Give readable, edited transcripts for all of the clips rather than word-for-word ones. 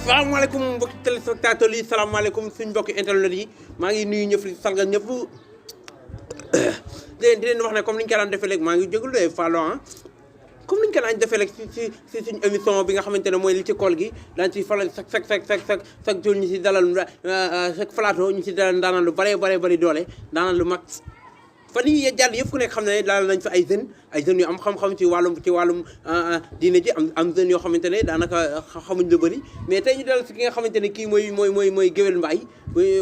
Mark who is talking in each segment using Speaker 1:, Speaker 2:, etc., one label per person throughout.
Speaker 1: salaamaaleykum mbokki téléspectateurs yi salaamaaleykum suñu mbokki internet yi maa ngi nuyu ñëpp di sargal ñëpp di leen wax ne comme ni ñu ko daan defee léegi maa ngi jégalu de Fallou ah comme ni ñu ko daan defee léegi si suñu émission bi nga xamante ne mooy li ci kool gi daan ci faral chaque jour ñu si dalal chaque plateau ñu si dalal ndaanaan lu bari doole ndaanaan lu mag fan yii jàll yëpp ku nekk xam ne daal nañ fa ay jeunes yu am xam-xam ci wàllum diine ji am jeunes yoo xamante ne daanaka xamuñ lu bëri mais tey ñu dalal si ki nga xamante ne kii mooy Gueweul Mbaye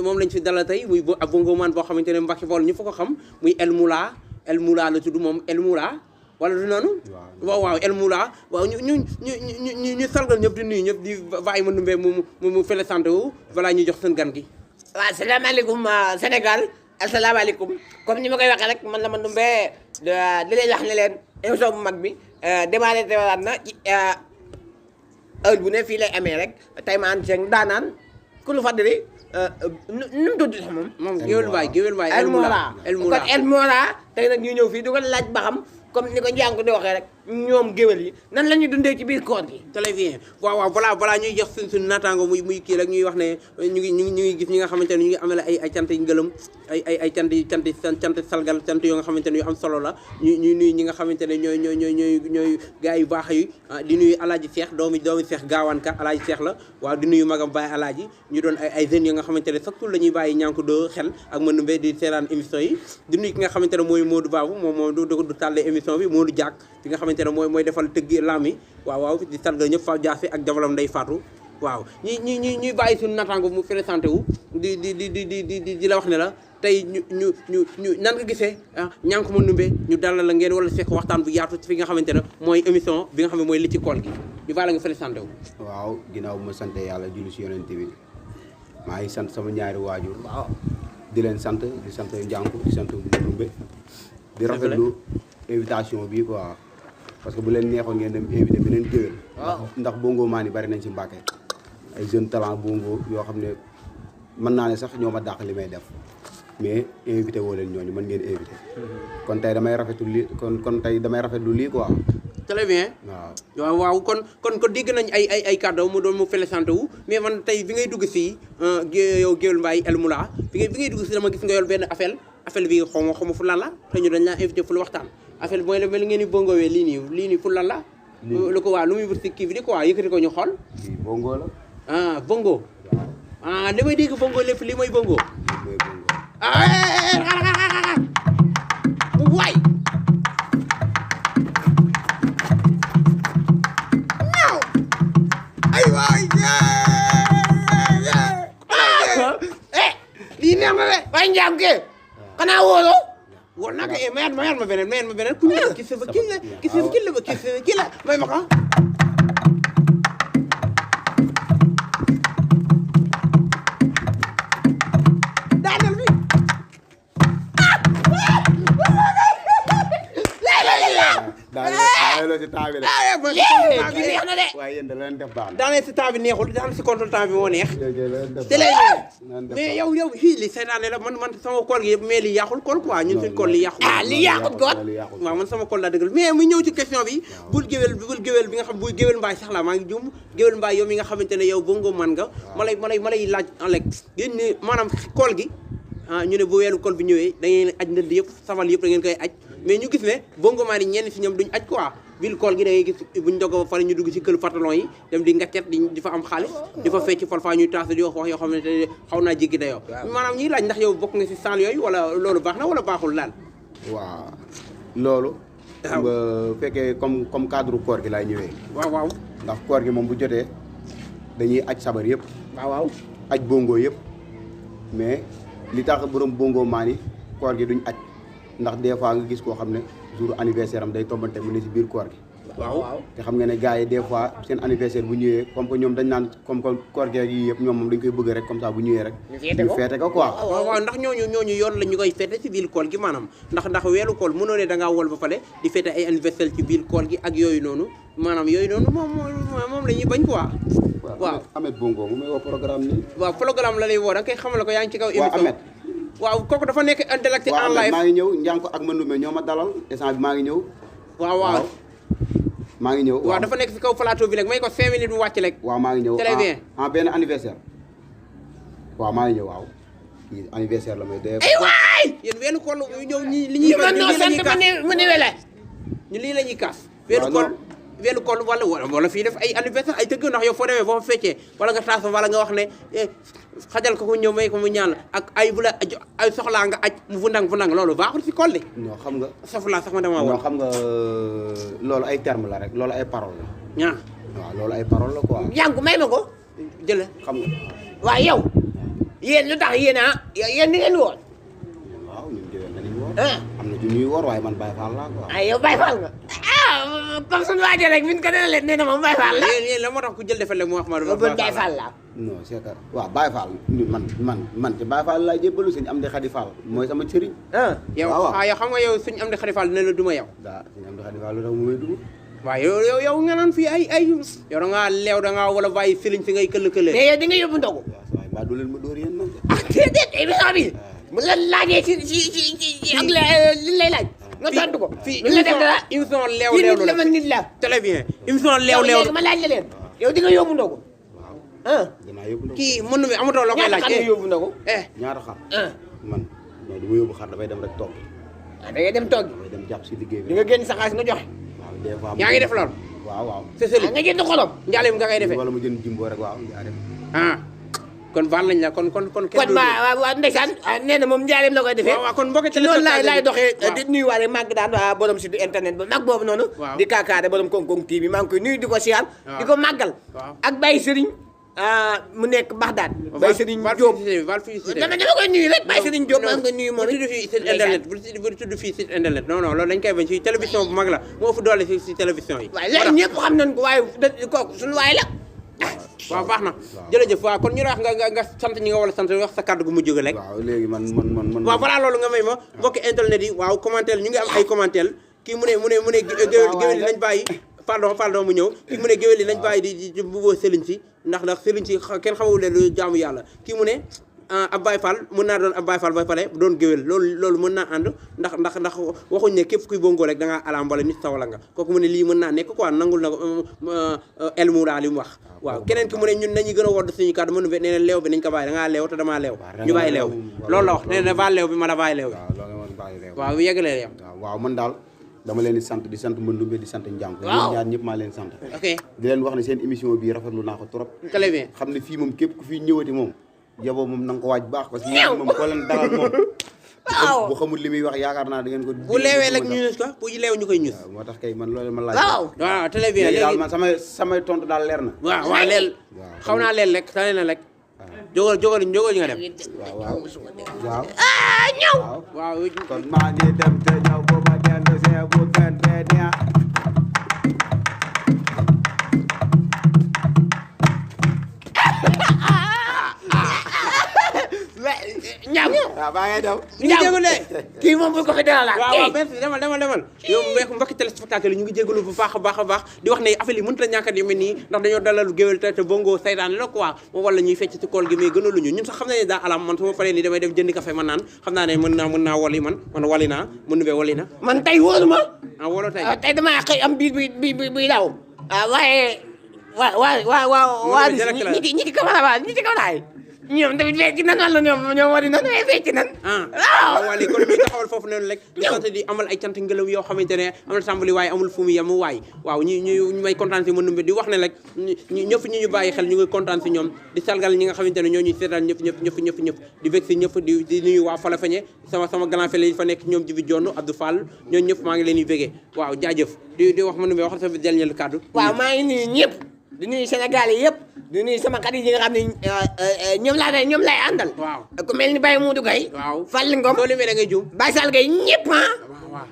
Speaker 1: moom lañ fi dalal tey muy ab bongo man boo xamante ne Mbacke Bawol ñu fa ko xam muy El Moula la tudd moom El Moula wala du noonu waaw El Moula waaw ñu sargal ñëpp di nuyu ñëpp di bàyyi ma numbee mu fele santé wu balaa ñuy jox seen gan gi
Speaker 2: waaw salaamaaleykum Sénégal asalaamaaleykum comme ni ma koy waxee rek man la ma Ndoumbe di leen wax ne leen émission bu mag bi démarré teewaat na ci heure bu ne fii lay amee rek tey ma ànd ceeg daanaan ku lu fàttali nu mu tudd sax moom.
Speaker 1: Gueweul Mbaye
Speaker 2: El Moula kon El Moula tey nag ñu ñëw fii du ko laaj ba xam comme ni ko njàng di waxee rek ñoom géwél yi nan la ñuy dundee ci biir koor gi.
Speaker 1: très bien waaw balaa ñuy jox suñu naataango muy kii rek ñuy wax ne ñu ngi gis ñi nga xamante ne ñu ngi amee ay cant yu ngëlëm ay cant salgal cant yoo nga xamante ne yu am solo la ñuy nuyu ñi nga xamante ne ñooy gars yu baax yi di nuyu alaaji Cheikh doomi Cheikh Gaawanka alaaji Cheikh la waaw di nuyu magam Baye alaaji ñu doon ay jeunes yi nga xamante ne chaque jour la ñuy bàyyi ñànk doo xel ak mën mbé di seetaan émission yi di nuyu ki nga xamante ne mooy Modou Babou moom du tàllee émission bi Modou Diak ki nga xamante ne mooy defal tëggi lami waaw di sargal ñëpp fa jaase ak jabalam Ndeye Fatou waaw ñuy bàyyi suñu natango mu présenté wu di la wax ne la tey ñu nan nga gisee ñànk ma numbe ñu dalal la ngeen wala fekk waxtaan bu yaatu fi nga xamante ne mooy émission bi nga xam ne mooy li ci kool gi ñu bàyyi la nga présenté wu
Speaker 3: waaw ginnaaw bu ma sante yàlla julli si yonent bi maa ngi sant sama ñaari waajur waaw di leen sant di sant njànku di sant numbe di rafetlu invitation bi quoi parce que bu leen neexoon ngeen dem invité beneen géwél ndax bongo maan yi bari nañ ci Mbàkke ay jeune talent bongo yoo xam ne mën naa ne sax ñoo ma dàq li may def mais invité woo leen ñooñu mën ngeen invité kon tey damay rafetlu lii quoi
Speaker 1: très bien waaw kon dégg nañ ay kàddu mu doon mu présenté wu mais man tey bi ngay dugg si yow Gueweul Mbaye El Moula bi ngay dugg si dama gis nga yor benn affaire bi xaw ma fu lan la te ñu dañ laa invité fu lu waxtaan affaire mooy la mel ngeen ni bongowee lii nii fu lan la lu ko waa lu muy wër si kii bi di quoi yëkkati ko ñu xool
Speaker 3: bongo la
Speaker 1: bongo li may dégg bongo lépp lii mooy bongo waay ay waay lii neex na de
Speaker 2: waaye njaam ke xanaa wóoloo
Speaker 1: war naa ko mayaat ma beneen ku ñu kii la may ma ko daanal bi
Speaker 3: daaneel si temps bi
Speaker 2: neex na de
Speaker 3: waaye yéen da leen def baax
Speaker 1: daaneel si temps bi neexul daaneel si contre temps bi moo neex te mais yow fii li seetaane la man sama kool gi yëpp mais li yàqul kool quoi ñun suñ kool li yàqul
Speaker 2: li yàqut goot
Speaker 1: waaw man sama kool laa dëggal mais mu ñëw ci question bi bul géwél bi nga xam bu Gueweul Mbaye sax la maa ngi jum Gueweul Mbaye yow mi nga xamante ne yow bongo man nga ma lay laaj Alex yéen ni maanaam kool gi ñu ne bu weeru kool bi ñëwee da ngeen aj ndënd yëpp safal yëpp da ngeen koy aj mais ñu gis ne bongo maan yi ñenn si ñoom duñ aj quoi bil kool gi da ngay gis buñ dogg ba pare ñu dugg si kër pantalon yi dem di ngaccet di fa am xaalis di fa fecc parfois ñuy taas di wax yoo xamante ne xaw naa jéggi dayoo maanaam ñuy laaj ndax yow bokk nga si sànq yooyu wala loolu baax na wala baaxul daal
Speaker 3: waaw loolu nga fekkee comme cadre koor gi laay ñëwee
Speaker 1: waaw
Speaker 3: ndax koor gi moom bu jotee dañuy aj sabar yëpp
Speaker 1: waaw
Speaker 3: aj bongo yëpp mais li tax borom bongo maan yi koor gi duñ aj ndax des fois nga gis koo xam ne jour anniversaire am day tombante mu ne si biir koor gi
Speaker 1: waaw
Speaker 3: te xam nga ne gars yi des fois seen anniversaire bu ñëwee comme que ñoom dañ naan comme que koor gi yi yëpp ñoom moom dañ koy bëgg rek comme ça bu ñëwee rek ñu feete ko quoi
Speaker 1: waaw ndax ñooñu yoon la ñu koy feete si biir koor gi maanaam ndax weeru koor mënoo ne da ngaa wol ba pare di feete ay anniversaire ci biir koor gi ak yooyu noonu maanaam yooyu noonu moom la ñuy bañ quoi waaw
Speaker 3: Ahmed Bongo mu may woo programme nii
Speaker 1: waaw programme la lay woo da nga koy xamal ko yaa ngi ci kaw émission waaw kooku dafa nekk en direct en live
Speaker 3: maa ngi ñëw njànko ak Mandoumbe ñoo ma dalal instant bi maa ngi ñëw
Speaker 1: waaw
Speaker 3: maa ngi ñëw
Speaker 1: waaw dafa nekk si kaw plateau bi rek may ko 5 minutes mu wàcc rek.
Speaker 3: waaw maa ngi ñëw
Speaker 1: très bien.
Speaker 3: benn anniversaire waaw maa ngi ñëw waaw kii anniversaire la may dee.
Speaker 2: ay waay.
Speaker 1: yéen weeru kool ñëw ñi li ñuy.
Speaker 2: man noo sant ma ne wele.
Speaker 1: ñu lii la ñuy kaas. weeru kool wala fii def ay anniversaire ay tëgg ndax yow foo demee boo fa feccee wala nga taas wala nga wax ne xajal ko ñëw may ko mu ñaan ak ay bu la ay soxlaa nga aj mu fu ndang loolu baaxul si kool de.
Speaker 3: non xam nga.
Speaker 1: safla sax ma dama woon.
Speaker 3: non xam nga loolu ay terme la rek loolu ay parole la.
Speaker 1: ñaa
Speaker 3: waaw loolu ay parole la quoi.
Speaker 2: jànku may ma ko.
Speaker 1: jële
Speaker 3: xam nga.
Speaker 2: waaw yow. yéen lu tax yéen yéen ni ngeen woon.
Speaker 3: waaw ñun jëwee dañuy woor.
Speaker 2: ah
Speaker 3: am na ju ñuy woor waaye man Baye Fall laa quoi.
Speaker 2: ay yow Baye Fall nga. comme suñu waajee rek min ko dana leen nee na moom Baye Fall la.
Speaker 1: yéen la moo tax ku jël defal mu wax ma
Speaker 2: ba Baye Fall la.
Speaker 3: non c'est que waaw Baye Fall man ci Baye Fall laa jébbalu sëñ Amdi Khady Fall mooy sama sëriñ.
Speaker 1: yow yow xam nga yow suñu am di Khady Fall ne la duma yow.
Speaker 3: daa sëñ Amdi Khady Fall lu tax mu may dugg.
Speaker 1: waaw yow nga naan fii ay yow da ngaa leew da ngaa wala bàyyi sëriñ si ngay këll-këlee.
Speaker 2: mais yow di nga yóbbu ndogu.
Speaker 3: waaw mbaa doo leen ma dóor yéen nag.
Speaker 2: ah déedéet émission bi mu la laajee ci ak li lay laaj. nga tontu ko.
Speaker 1: fii
Speaker 2: lu la def dara
Speaker 1: émission leew
Speaker 2: fii
Speaker 1: leew
Speaker 2: nit la ma nit la.
Speaker 1: très bien émission leew leew
Speaker 2: ma laaj la leen. yow di nga yóbbu ndogu.
Speaker 3: dinaa yóbbu ndogu.
Speaker 1: kii mën na mi amatoo loo koy
Speaker 2: ñaata
Speaker 1: laaj.
Speaker 2: xar nga yóbbu ndogu.
Speaker 3: ñaata xar. man non du ma yóbbu xar damay dem rek toog.
Speaker 2: da ngay dem toog
Speaker 3: damay dem jàpp si liggéey bi.
Speaker 2: di nga génn sa xaalis nga joxe.
Speaker 3: waaw des fois
Speaker 1: yaa ngi def lool.
Speaker 3: waaw.
Speaker 1: c'est sëriñ
Speaker 2: nga jënd xolom.
Speaker 1: njaalim nga koy defee.
Speaker 3: wala ma jënd jimbo rek waaw yaa dem.
Speaker 1: kon baal nañ la kon.
Speaker 2: kon waa ndeysaan nee na moom njaalim la koy defee.
Speaker 1: waaw kon mbokk
Speaker 2: ci loolu laay doxee di nuyuwaale màgg daan waa borom site internet ba mag boobu noonu. di kaakaare borom Konkong TV maa ngi koy nuyu di ko siyaar. di ko màggal. ak Baye Serigne mu nekk Baxdaad. Baye Serigne Diop dama koy nuyu rek Baye Serigne Diop maa ngi koy nuyu moom
Speaker 1: bu tudd fii site internet bu tudd fii site internet non loolu dañ koy bañ ci télévision bu mag la moo fu doole si télévision yi.
Speaker 2: waaye léegi ñëpp xam nañ ko waaye kooku suñu waay la.
Speaker 1: waaw baax na jërëjëf waaw kon ñu wax nga sant ñi nga war a sant wax sa kàddu gu mujj rek.
Speaker 3: waaw léegi man.
Speaker 1: waaw balaa loolu nga may ma mbokki internet yi waaw commentaire ñu ngi am ay commentaire kii mu ne géwél yi nañ bàyyi pardon mu ñëw kii mu ne géwél yi nañ bàyyi di bubboo sëriñ si ndax sëriñ si kenn xamul leen lu jaamu yàlla kii mu ne ab Baye Fall mën naa doon ab Baye Fall ba pare doon géwél loolu mën naa ànd ndax waxuñ ne képp kuy bongo rek da ngaa alam wala nit sawala nga kooku mu ne lii mën naa nekk quoi nangul na elmu daal li mu wax waaw keneen ki mu ne ñun nañu gën a wodd suñu kàddu mënu nee na leew bi nañ ko bàyyi da ngaa leew te damaa leew ñu bàyyi leew bi loolu la wax nee na ba leew bi ma la bàyyi leew bi waaw yeggalee yow
Speaker 3: waaw man daal dama leen di sant Mandumbe di sant Njànku
Speaker 2: waaw
Speaker 3: ñaar ñëpp maa leen sant
Speaker 1: ok
Speaker 3: di leen wax ne seen émission bii rafetlu naa ko trop
Speaker 1: très bien
Speaker 3: xam ne fii moom képp ku fii ñëwati moom yaboo moom na nga ko waaj baax parce que moom koo leen dalal moom bu xamul li muy wax yaakaar naa da ngeen ko
Speaker 1: bu leewee rek ñu ñus ko bu leew ñu koy ñus
Speaker 3: moo tax kay man loolu ma laaj
Speaker 2: waaw
Speaker 1: très bien
Speaker 3: léegi daal man samay tontu daal leer na
Speaker 1: waaw leel xaw naa leel rek tane na rek jógal ñu nga dem
Speaker 3: waaw
Speaker 2: ñëw
Speaker 1: waaw
Speaker 3: kon maa ngi dem te ñëw bu ma dellu see bu gën fee neex
Speaker 2: ñam
Speaker 3: waaw baa ngay daw
Speaker 1: ñu ngi jégalu
Speaker 2: kii moom bu ko fi dalalaat
Speaker 1: waaw merci demal yow mbokki téléspectateur yi ñu ngi jégalu bu baax a baax di wax ne affaire yi mënut a ñàkk a demee nii ndax dañoo dalalu géwél te bongo saytaan la quoi moom wala ñuy fecc ci kool gi mais gënaluñu ñun sax xam nañ ne daa alam man su ma paree nii damay def jëndi café man naan xam naa ne mën naa woli man wali naa mën nu bee wali na
Speaker 2: man tey wóolu ma
Speaker 1: wolo
Speaker 2: tey damaa xëy am biir bi daw waaye waa ñi ci camara ñoom tamit fecc nan wala ñoom wari nan mais fecc nan
Speaker 1: waaw wali kon ñu taxawal foofu noonu rek di sant di amal ay cant ngelaw yoo xamante ne amal tàmbali waaye amul fu mu yem waay waaw ñu may kontaan si Mandumbe di wax ne rek ñëpp ñu bàyyi xel ñu ngi kontaan si ñoom di salgal ñi nga xamante ne ñoo ñuy seetaan ñëpp di bég si ñëpp di nuyu waa Falafeñe sama grand fele yi fa nekk ñoom Jibi Jonn Abdou Fall ñooñu ñëpp maa ngi leen di bégee waaw jaajëf di wax Mandumbe wax sa dernier kàddu
Speaker 2: waaw maa ngi nuyu ñëpp di nuyu Sénégal yi yëpp di nuyu sama xarit yi nga xam ne ñoom lay àndal.
Speaker 1: waaw
Speaker 2: ku mel ni Baye Modou Gaye.
Speaker 1: waaw
Speaker 2: Fall Ngom
Speaker 1: loolu da ngay juum.
Speaker 2: Baye Sall Gaye ñëpp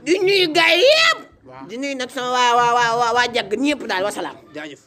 Speaker 2: di nuyu gars yi yëpp. di nuyu nag sama waa jàgg ñëpp daal wasalaam.
Speaker 1: jaajëf.